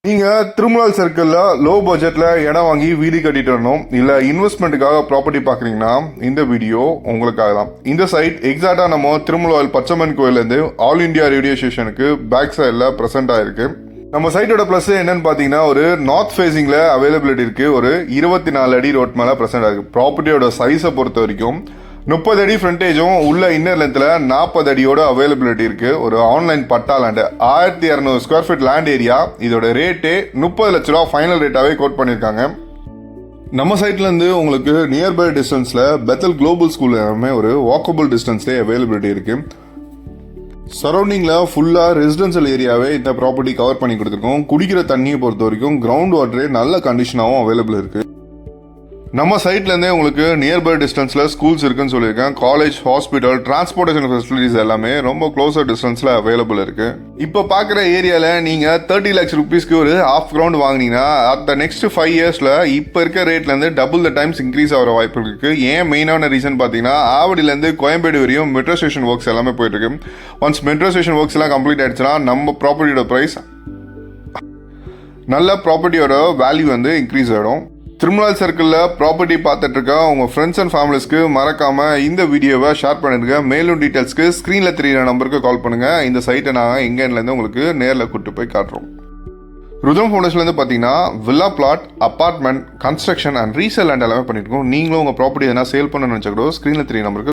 நீங்கள் திருமலால் சர்க்கிளில் லோ பட்ஜெட்டில் இடம் வாங்கி வீடு கட்டிட்டு வரணும் இல்லை இன்வெஸ்ட்மெண்ட்டுக்காக ப்ராப்பர்ட்டி பார்க்குறீங்கன்னா இந்த வீடியோ உங்களுக்காக தான். இந்த சைட் எக்ஸாக்டாக நம்ம திருமலால் பச்சைமன் கோயிலேருந்து ஆல் இண்டியா ரேடியோ ஸ்டேஷனுக்கு பேக் சைடில் ப்ரெசென்ட் ஆகிருக்கு. நம்ம சைட்டோட ப்ளஸ் என்னன்னு பார்த்தீங்கன்னா ஒரு நார்த் ஃபேஸிங்கில் அவைலபிலிட்டி இருக்குது. ஒரு 24 அடி ரோட் மேலே ப்ரெசென்ட் ஆகிருக்கு. ப்ராப்பர்ட்டியோட சைஸை பொறுத்த வரைக்கும் 30 அடி ஃப்ரண்டேஜும் உள்ள இன்னர் லென்த்தில் 40 அடியோட அவைலபிலிட்டி இருக்கு. ஒரு online patta land 1200 square feet land area. இதோட ரேட்டே 30 லட்ச ரூபா ஃபைனல் ரேட்டாவே கோட் பண்ணியிருக்காங்க. நம்ம சைட்லேருந்து உங்களுக்கு நியர்பை டிஸ்டன்ஸில் பெத்தல் குளோபல் ஸ்கூல் எல்லாமே ஒரு வாக்கபிள் டிஸ்டன்ஸ்லேயே அவைலபிலிட்டி இருக்கு. சரௌண்டிங்கில் ஃபுல்லாக ரெசிடென்ஷியல் ஏரியாவே இந்த ப்ராப்பர்ட்டி கவர் பண்ணி கொடுத்துருக்கோம். குடிக்கிற தண்ணியை பொறுத்த வரைக்கும் கிரவுண்ட் வாட்டரே நல்ல கண்டிஷனாகவும் அவைலபிள் இருக்கு. நம்ம சைட்லேருந்தே உங்களுக்கு நியர்பை டிஸ்டன்ஸில் ஸ்கூல்ஸ் இருக்குன்னு சொல்லியிருக்கேன். காலேஜ், ஹாஸ்பிட்டல், டிரான்ஸ்போர்ட்டேஷன் ஃபெசிலிட்டிஸ் எல்லாமே ரொம்ப க்ளோஸர் டிஸ்டன்ஸில் அவைலபிள் இருக்குது. இப்போ பார்க்குற ஏரியாவில் நீங்கள் 30 lakhs rupeesக்கு ஒரு ஹாஃப் கிரவுண்ட் வாங்கினீங்கன்னா அந்த நெக்ஸ்ட் 5 yearsல இப்போ இருக்க ரேட்லேருந்து டபுள் த டைம்ஸ் இன்க்ரீஸ் ஆகிற வாய்ப்பு இருக்குது. ஏன் மெயினான ரீசன் பார்த்தீங்கன்னா ஆவடியிலேருந்து கோயம்பேடு வரையும் மெட்ரோ ஸ்டேஷன் ஒர்க்ஸ் எல்லாமே போயிட்டுருக்கு. ஒன்ஸ் மெட்ரோ ஸ்டேஷன் ஒர்க்ஸ் எல்லாம் கம்ப்ளீட் ஆயிடுச்சுன்னா நம்ம ப்ராப்பர்ட்டியோட ப்ரைஸ் நல்ல ப்ராப்பர்ட்டியோட வேல்யூ இன்க்ரீஸ் ஆகிடும். திருமலால் சர்க்கிளில் ப்ராப்பர்ட்டி பார்த்துட்டு இருக்க உங்கள் ஃப்ரெண்ட்ஸ் அண்ட் ஃபேமிலிஸ்க்கு மறக்காமல் இந்த வீடியோவை ஷேர் பண்ணிடுங்க. மேலும் டீட்டெயில்ஸ்க்கு ஸ்க்ரீனில் தெரியுற நம்பருக்கு கால் பண்ணுங்கள். இந்த சைட்டை நாங்கள் எங்கேருந்து உங்களுக்கு நேரில் கூப்பிட்டு போய் காட்டுறோம். ருத்ரம் ஃபவுண்டேஷன்லேருந்து பார்த்தீங்கன்னா villa plot, apartment, construction and resale land எல்லாமே பண்ணிட்டு இருக்கோம். நீங்களும் உங்கள் ப்ராப்பர்ட்டி எதனா சேல் பண்ணணும்னு நினச்சா கூட ஸ்க்ரீனில் தெரியுற நம்பருக்கு